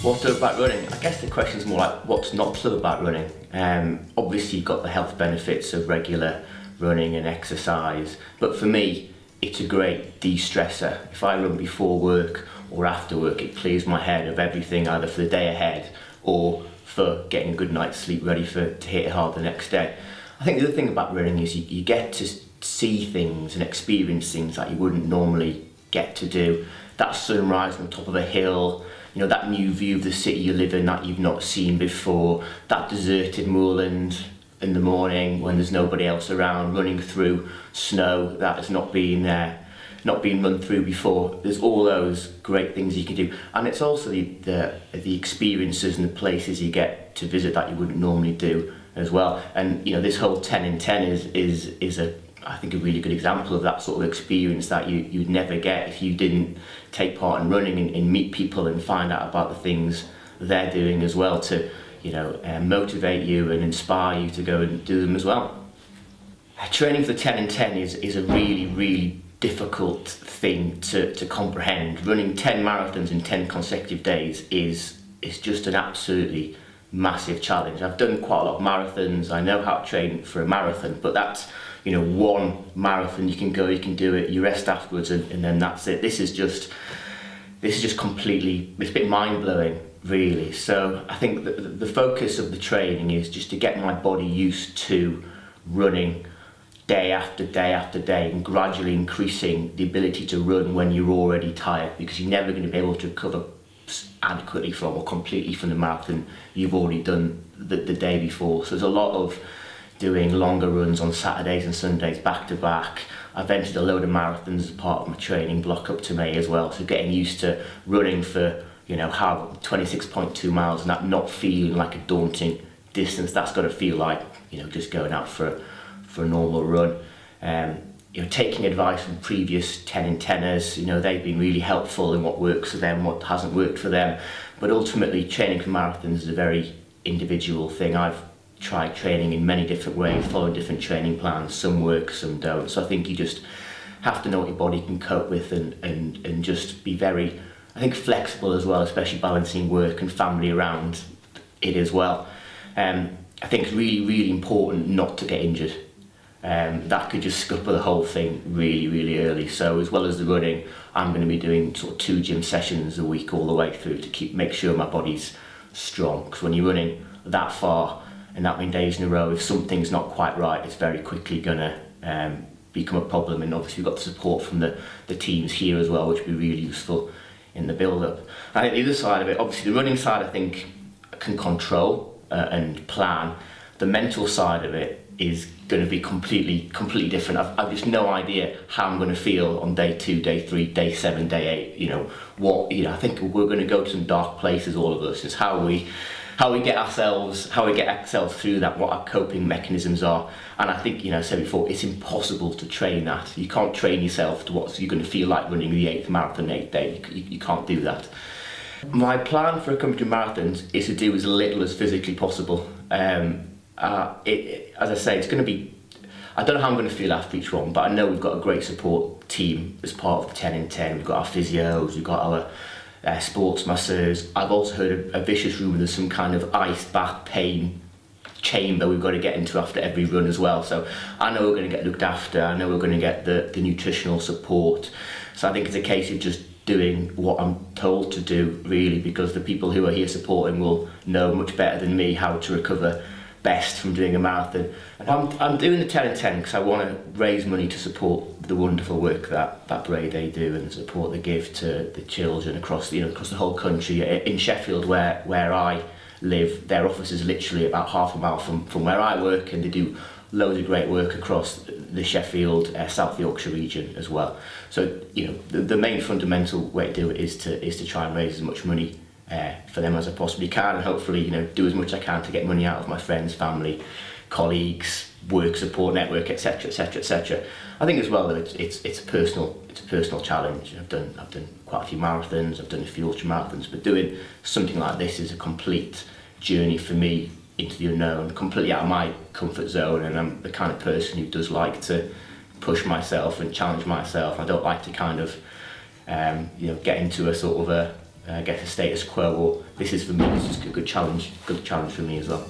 What's up about running? I guess the question is more like, what's not so about running? Obviously you've got the health benefits of regular running and exercise, but for me, it's a great de-stressor. If I run before work or after work, it clears my head of everything, either for the day ahead or for getting a good night's sleep ready to hit it hard the next day. I think the other thing about running is you get to see things and experience things that you wouldn't normally get to do. That sunrise on top of a hill, you know, that new view of the city you live in that you've not seen before, that deserted moorland in the morning when there's nobody else around, running through snow that has not been run through before. There's all those great things you can do, and it's also the experiences and the places you get to visit that you wouldn't normally do as well. And you know, this whole 10 in 10 is I think a really good example of that sort of experience that you'd never get if you didn't take part in running and meet people and find out about the things they're doing as well, to motivate you and inspire you to go and do them as well. Training for the 10 in 10 is a really difficult thing to comprehend. Running 10 marathons in 10 consecutive days is just an absolutely massive challenge. I've done quite a lot of marathons, I know how to train for a marathon, but that's, you know, one marathon, you can go, you can do it, you rest afterwards, and then that's it. This is just completely, it's a bit mind-blowing really. So I think the focus of the training is just to get my body used to running day after day after day, and gradually increasing the ability to run when you're already tired, because you're never going to be able to recover adequately from or completely from the marathon you've already done the day before. So there's a lot of doing longer runs on Saturdays and Sundays back to back. I've entered a load of marathons as part of my training block up to May as well, so getting used to running for, you know, 26.2 miles and that not feeling like a daunting distance. That's got to feel like, you know, just going out for a normal run. You know, taking advice from previous 10 in 10ers, you know, they've been really helpful in what works for them, what hasn't worked for them. But ultimately, training for marathons is a very individual thing. I've tried training in many different ways, following different training plans. Some work, some don't. So I think you just have to know what your body can cope with, and just be very, I think, flexible as well, especially balancing work and family around it as well. I think it's really important not to get injured. That could just scupper the whole thing really early. So as well as the running, I'm going to be doing sort of 2 gym sessions a week all the way through to make sure my body's strong. Because when you're running that far and that many days in a row, if something's not quite right, it's very quickly going to become a problem. And obviously we've got the support from the teams here as well, which will be really useful in the build-up. I think the other side of it, obviously the running side, I think can control and plan. The mental side of it is going to be completely different. I've just no idea how I'm going to feel on day 2, day 3, day 7, day 8. I think we're going to go to some dark places, all of us. It's how we get ourselves through that, what our coping mechanisms are. And I think, I said before, it's impossible to train that. You can't train yourself to what you're going to feel like running the 8th marathon, 8th day. You can't do that. My plan for coming to marathons is to do as little as physically possible. As I say, it's going to be, I don't know how I'm going to feel after each one, but I know we've got a great support team as part of the 10 in 10. We've got our physios, we've got our sports masseurs. I've also heard a vicious rumour there's some kind of ice bath pain chamber we've got to get into after every run as well. So I know we're going to get looked after, I know we're going to get the nutritional support. So I think it's a case of just doing what I'm told to do, really, because the people who are here supporting will know much better than me how to recover best from doing a marathon. I'm doing the 10 in 10 because I want to raise money to support the wonderful work that Brathay do, and the support they give to the children across the whole country. In Sheffield, where I live, their office is literally about half a mile from where I work, and they do loads of great work across the Sheffield, South Yorkshire region as well. So the main fundamental way to do it is to try and raise as much money for them as I possibly can, and hopefully do as much as I can to get money out of my friends, family, colleagues, work support network, etc. I think as well though it's a personal challenge. I've done quite a few marathons, I've done a few ultra marathons, but doing something like this is a complete journey for me into the unknown, completely out of my comfort zone, and I'm the kind of person who does like to push myself and challenge myself. I don't like to kind of get into a sort of a I guess, a status quo, or this is for me, this is a good challenge for me as well.